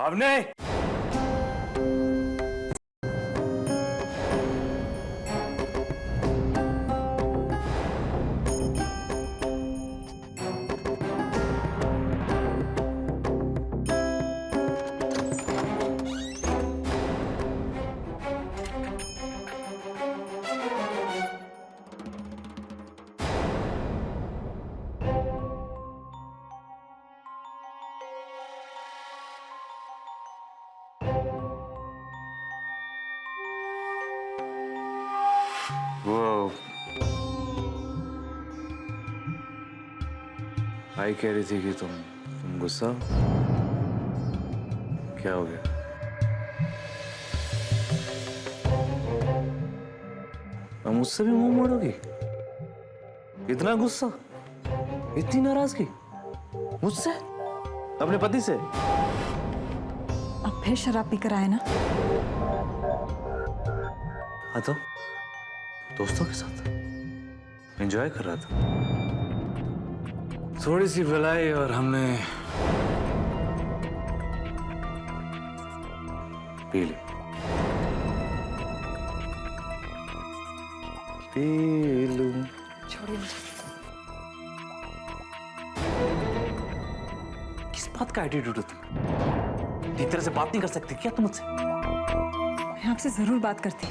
हमने वो आई कह रही थी कि तुम गुस्सा हो? क्या हो गया? अब मुझसे भी मुंह मोड़ोगी? इतना गुस्सा, इतनी नाराजगी मुझसे, अपने पति से? अब फिर शराब पीकर आए ना? हाँ तो दोस्तों के साथ एंजॉय कर रहा था, थोड़ी सी पिलाई और हमने पी ली। पी लूं। छोड़िए मुझे। किस बात का एटीट्यूड है तुम? ठीक तरह से बात नहीं कर सकती क्या तुम मुझसे? मैं आपसे जरूर बात करती,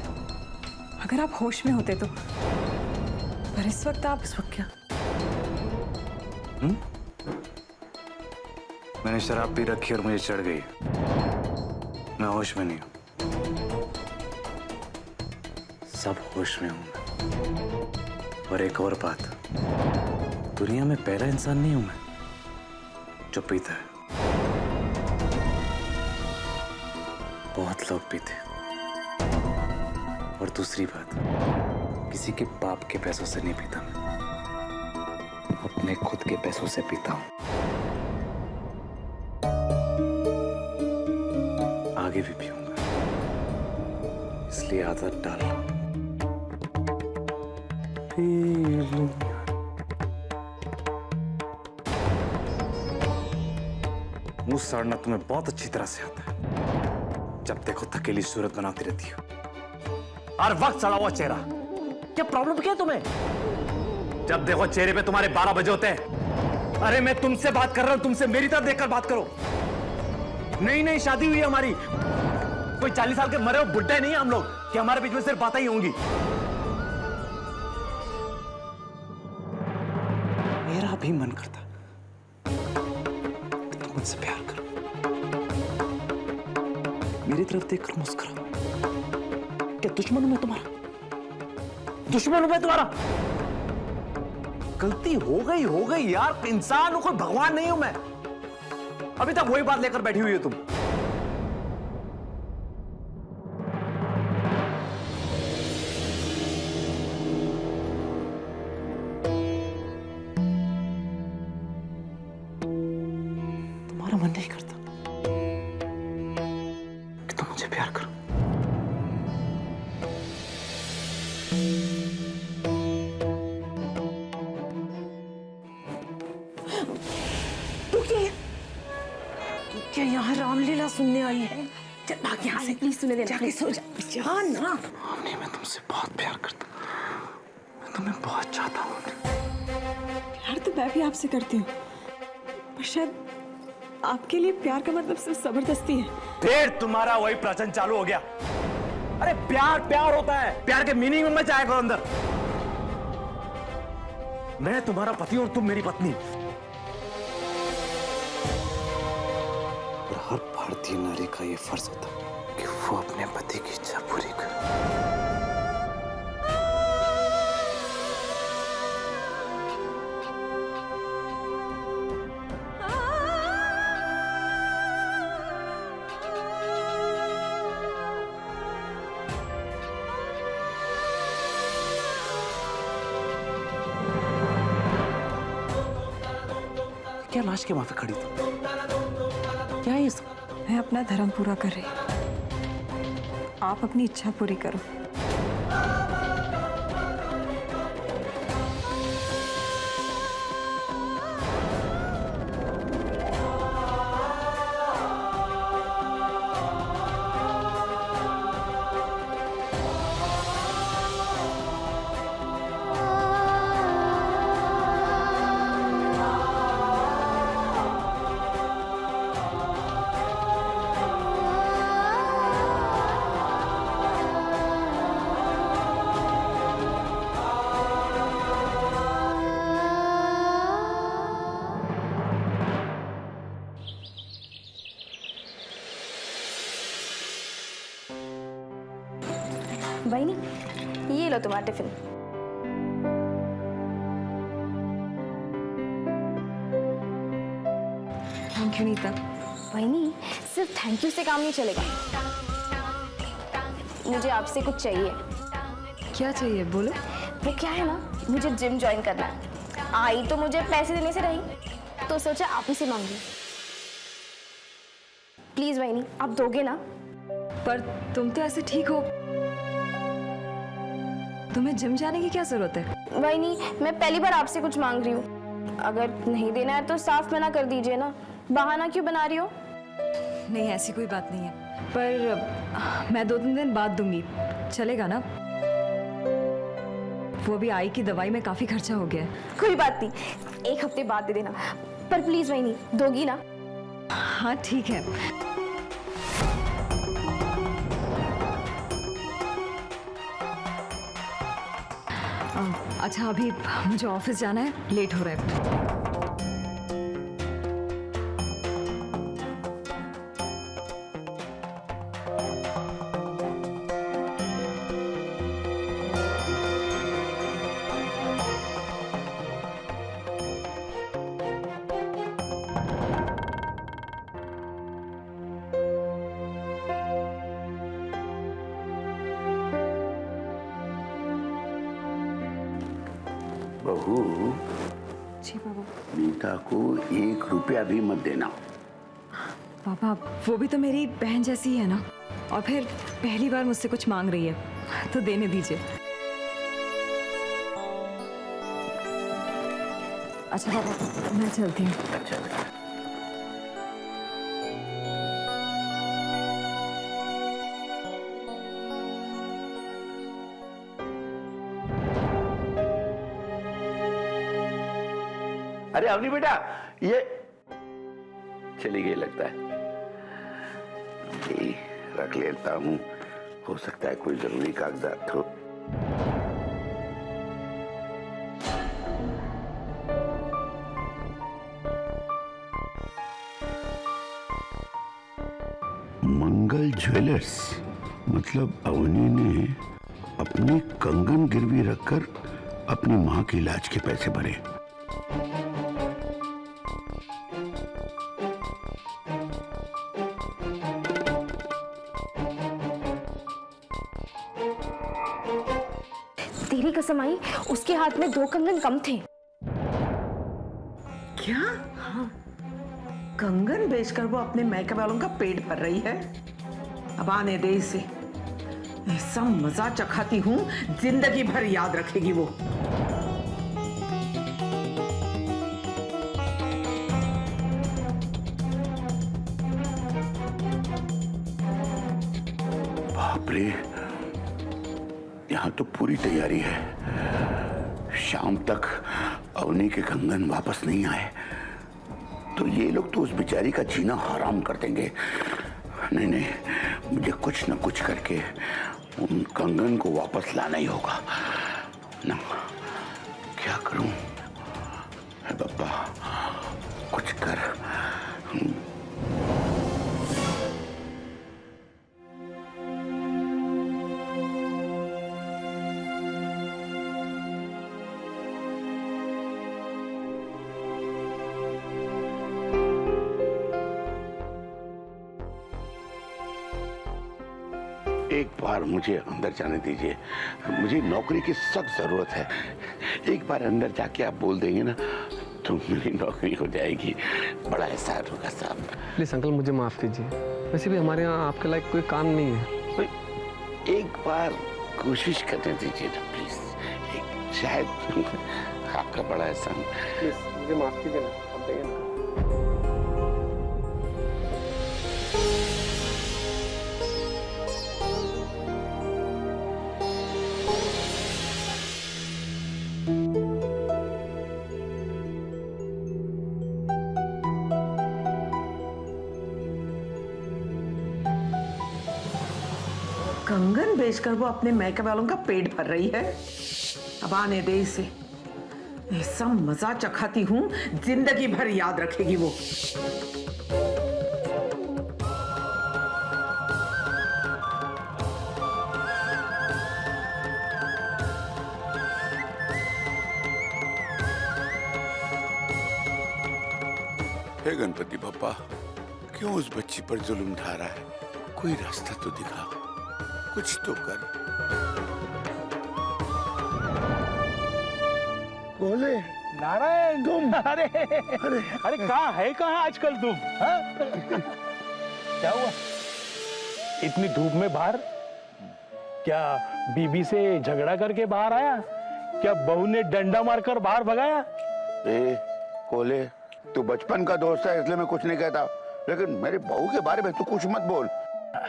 अगर आप होश में होते तो। पर इस वक्त क्या? मैंने शराब पी रखी और मुझे चढ़ गई। मैं होश में नहीं हूं, सब होश में हूं मैं। और एक और बात, दुनिया में पहला इंसान नहीं हूं मैं जो पीता है। बहुत लोग पीते। और दूसरी बात, किसी के बाप के पैसों से नहीं पीता मैं, अपने खुद के पैसों से पीता हूं। आगे भी पीऊंगा, इसलिए आदत डाल लो। पी लूं। मुंह साड़ना तुम्हें बहुत अच्छी तरह से आता है। जब देखो थकेली सूरत बनाती रहती हो, हर वक्त सड़ा हुआ चेहरा। क्या प्रॉब्लम क्या है तुम्हें? जब देखो चेहरे पे तुम्हारे 12 बजे होते हैं। अरे मैं तुमसे बात कर रहा हूं, तुमसे मेरी तरफ देखकर बात करो। नई नई शादी हुई है हमारी, कोई 40 साल के मरे हो बुड्ढे नहीं है हम लोग कि हमारे बीच में सिर्फ बातें ही होंगी। मेरा भी मन करता तुम मुझसे प्यार करो, मेरी तरफ देखकर मुस्कुराओ। क्या दुश्मन हूं मैं तुम्हारा? दुश्मन हूं मैं तुम्हारा? गलती हो गई यार, इंसान हूं, कोई भगवान नहीं हूं मैं। अभी तक वही बात लेकर बैठी हुई हो तुम। तुम्हारा मन नहीं करता कि तुम मुझे प्यार करो? क्या यहाँ रामलीला सुनने आई है? चल भाग यहाँ से, प्लीज सुने देना। जाके सो जा ना। नहीं, मैं तुमसे बहुत प्यार करता हूँ, मैं तुम्हें बहुत चाहता हूँ। प्यार तो मैं भी आपसे करती हूँ, पर शायद आपके लिए प्यार का मतलब सिर्फ जबरदस्ती है। फिर तुम्हारा वही प्रश्न चालू हो गया। अरे प्यार प्यार होता है, प्यार के मीनिंग में जाया करो अंदर। मैं तुम्हारा पति और तुम मेरी पत्नी। और हर भारतीय नारी का ये फर्ज होता है कि वो अपने पति की इच्छा पूरी करे। क्या लाश के माफी खड़ी थी? क्या है ये सब? मैं अपना धर्म पूरा कर रही हूँ, आप अपनी इच्छा पूरी करो। वही नहीं, ये लो तुम्हारा टिफिन। Thank you Nita. वही नहीं, सिर्फ थैंक यू से काम नहीं चलेगा, मुझे आपसे कुछ चाहिए। क्या चाहिए बोलो। वो क्या है ना, मुझे जिम ज्वाइन करना है। आई तो मुझे पैसे देने से रही, तो सोचा आप ही से मांग ली। प्लीज वही नहीं, आप दोगे ना? पर तुम तो ऐसे ठीक हो, तुम्हें जिम जाने की क्या जरूरत है? वही नहीं, मैं पहली बार आपसे कुछ मांग रही हूँ। अगर नहीं देना है तो साफ मना कर दीजिए ना, बहाना क्यों बना रही हो? नहीं ऐसी कोई बात नहीं है, पर मैं 2-3 दिन बाद दूंगी, चलेगा ना? वो भी आई की दवाई में काफी खर्चा हो गया है। कोई बात नहीं, 1 हफ्ते बाद दे देना, पर प्लीज वही नहीं, दोगी ना? हाँ ठीक है। अच्छा अभी मुझे ऑफिस जाना है, लेट हो रहा है। बहू, जी पापा। नीता को 1 रुपया भी मत देना। पापा वो भी तो मेरी बहन जैसी है ना, और फिर पहली बार मुझसे कुछ मांग रही है, तो देने दीजिए। अच्छा पापा मैं चलती हूँ। अच्छा बेटा। अरे अवनी बेटा, ये चली गई लगता है। ये रख लेता हूँ, हो सकता है कोई जरूरी कागजात हो। मंगल ज्वेलर्स, मतलब अवनी ने अपनी कंगन गिरवी रखकर अपनी मां के इलाज के पैसे भरे। तेरी कसम आई, उसके हाथ में 2 कंगन कम थे। क्या? हाँ, कंगन बेचकर वो अपने मायके वालों का पेट भर रही है। अब आने दे इसे, ऐसा मजा चखाती हूँ जिंदगी भर याद रखेगी वो। बाप रे, यहाँ तो पूरी तैयारी है। शाम तक अवनी के कंगन वापस नहीं आए तो ये लोग तो उस बेचारी का जीना हराम कर देंगे। नहीं नहीं, मुझे कुछ न कुछ करके उन कंगन को वापस लाना ही होगा ना। क्या करूं? है बाबा, कुछ कर। एक बार मुझे अंदर जाने दीजिए, मुझे नौकरी की सख्त जरूरत है। एक बार अंदर जाके आप बोल देंगे ना तो मेरी नौकरी हो जाएगी। बड़ा एहसान होगा साहब। प्लीज अंकल मुझे माफ कीजिए, वैसे भी हमारे यहाँ आपके लायक कोई काम नहीं है। तो एक बार कोशिश करने दीजिए ना प्लीज, शायद आपका बड़ा एहसान। प्लीज मुझे माफ कीजिए ना, आप देंगे ना। कंगन बेचकर वो अपने मायके वालों का पेट भर रही है। अब आने दे इसे, ऐसा मजा चखाती हूँ जिंदगी भर याद रखेगी वो। हे गणपति बप्पा, क्यों उस बच्ची पर जुल्म ढा रहा है? कोई रास्ता तो दिखा, कुछ तो कर। बोले नारायण तुम, अरे अरे कहाँ है, कहाँ आजकल तुम? हाँ? क्या हुआ इतनी धूप में बाहर? क्या बीबी से झगड़ा करके बाहर आया? क्या बहू ने डंडा मारकर बाहर भगाया? ए कोले, तू बचपन का दोस्त है इसलिए मैं कुछ नहीं कहता, लेकिन मेरी बहू के बारे में तू कुछ मत बोल।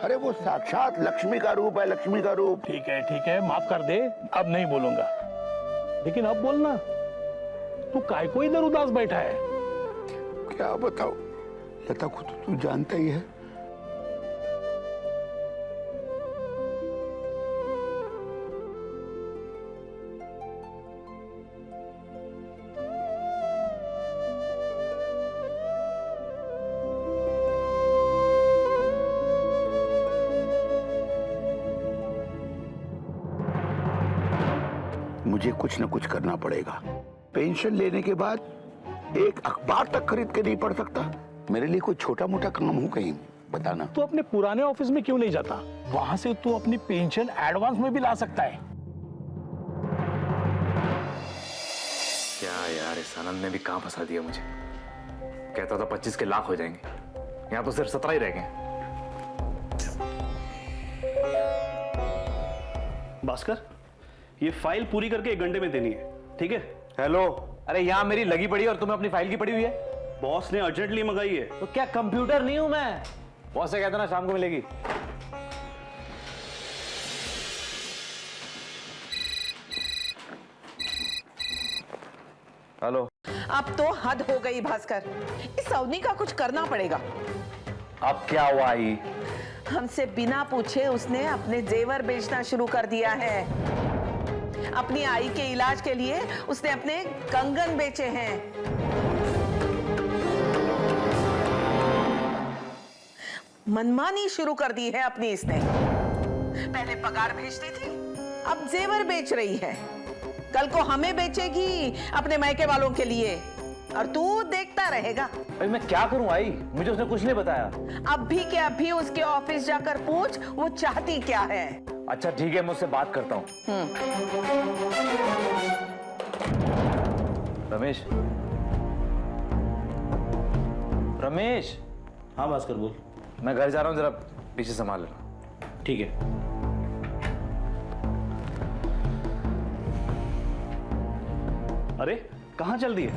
अरे वो साक्षात लक्ष्मी का रूप है, लक्ष्मी का रूप। ठीक है, माफ कर दे, अब नहीं बोलूंगा। लेकिन अब बोलना, तू काय को इधर उदास बैठा है? क्या बताओ, लता को तो तू जानता ही है। मुझे कुछ न कुछ करना पड़ेगा। पेंशन लेने के बाद एक अखबार तक खरीद के नहीं पढ़ सकता। मेरे लिए कोई छोटा मोटा काम हो कहीं, बताना। तू अपने पुराने ऑफिस में क्यों नहीं जाता? वहां से तू अपनी पेंशन एडवांस में भी ला सकता है। क्या यार, इस आनंद ने भी कहां फंसा दिया मुझे। कहता था 25 के लाख हो जाएंगे, यहाँ तो सिर्फ 17 ही रह गए। भास्कर, ये फाइल पूरी करके 1 घंटे में देनी है, ठीक है? हेलो, अरे यहाँ मेरी लगी पड़ी है और तुम्हें अपनी फाइल की पड़ी हुई है। बॉस ने अर्जेंटली मंगाई है। तो क्या कंप्यूटर नहीं हूं मैं? बॉस से कहता ना शाम को मिलेगी। हेलो। अब तो हद हो गई भास्कर, इस अवनी का कुछ करना पड़ेगा। अब क्या हुआ आई? हमसे बिना पूछे उसने अपने जेवर बेचना शुरू कर दिया है। अपनी आई के इलाज के लिए उसने अपने कंगन बेचे हैं। मनमानी शुरू कर दी है अपनी इसने। पहले पगार भेजती थी, अब जेवर बेच रही है। कल को हमें बेचेगी अपने मायके वालों के लिए, और तू देखता रहेगा। भाई मैं क्या करूं आई, मुझे उसने कुछ नहीं बताया। अब भी के अब भी उसके ऑफिस जाकर पूछ वो चाहती क्या है। अच्छा ठीक है, मैं उससे बात करता हूँ। रमेश, रमेश। हाँ भास्कर बोल। मैं घर जा रहा हूँ, जरा पीछे संभाल लेना। ठीक है। अरे कहाँ चल दी है?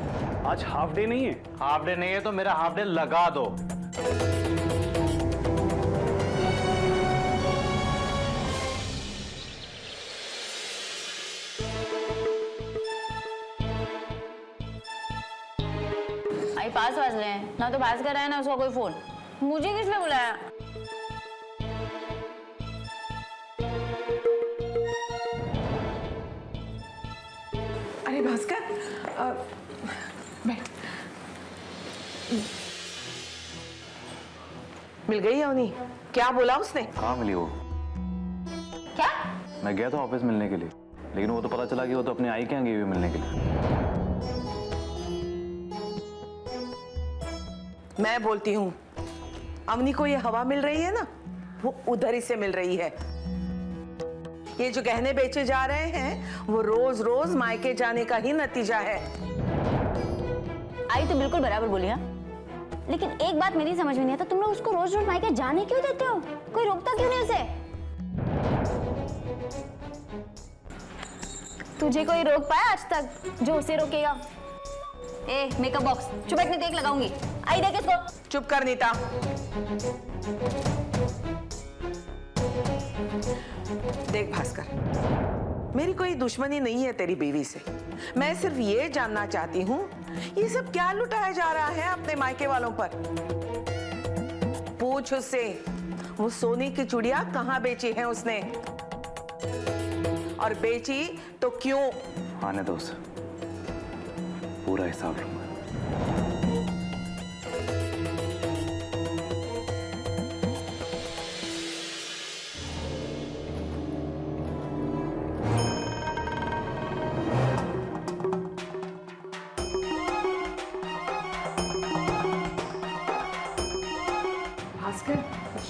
आज हाफ डे नहीं है। हाफ डे नहीं है तो मेरा हाफ डे लगा दो। आई 5 बज रहे हैं ना, तो भास्कर है ना उसका कोई फोन। मुझे किसने बुलाया? अरे भास्कर, बैठ। मिल गई अवनी? क्या बोला उसने? कहाँ मिली वो? क्या? मैं गया था ऑफिस मिलने के लिए, लेकिन वो तो पता चला कि वो तो अपने आई के यहाँ गई हुई मिलने के लिए। मैं बोलती हूँ, अवनी को ये हवा मिल रही है ना, वो उधर ही से मिल रही है। ये जो गहने बेचे जा रहे हैं वो रोज रोज मायके जाने का ही नतीजा है। आई तो बिल्कुल बराबर बोली। हाँ, लेकिन एक बात मेरी समझ में नहीं आता, तुम लोग उसको रोज रोज मायके जाने क्यों देते हो? कोई रोकता क्यों नहीं उसे? तुझे कोई रोक पाया आज तक जो उसे रोकेगा? ए मेकअप बॉक्स, चुप बैठने देख लगाऊंगी। आई देख इसको। चुप कर नीता। देख भास्कर, मेरी कोई दुश्मनी नहीं है तेरी बीवी से। मैं सिर्फ ये जानना चाहती हूँ, ये सब क्या लुटाया जा रहा है अपने मायके वालों पर। पूछ उससे, वो सोने की चूड़ियां कहाँ बेची है उसने, और बेची तो क्यों? आने दो उसे, पूरा हिसाब लूंगा।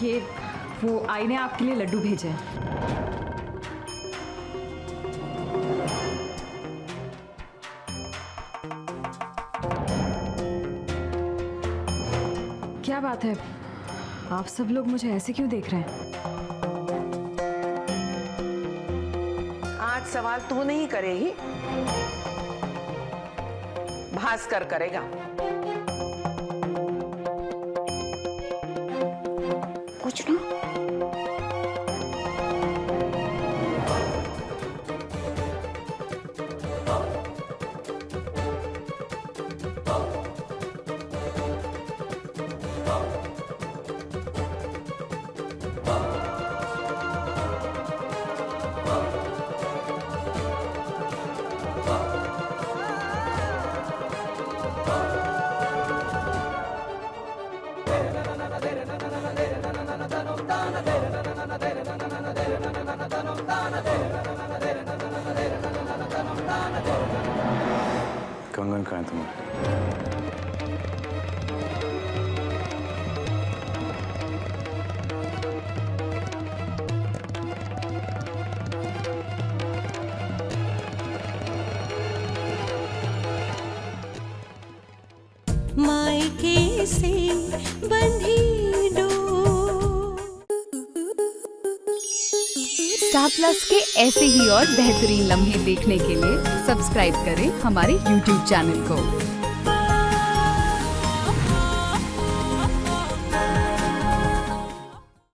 ये वो आई ने आपके लिए लड्डू भेजे हैं। क्या बात है, आप सब लोग मुझे ऐसे क्यों देख रहे हैं? आज सवाल तू नहीं करेगी, भास्कर करेगा। कुछ ना। कंगन कहाँ है तुम्हारे? मायके से बंधी डोर। स्टार प्लस के ऐसे ही और बेहतरीन लम्हे देखने के लिए सब्सक्राइब करें हमारे YouTube चैनल को।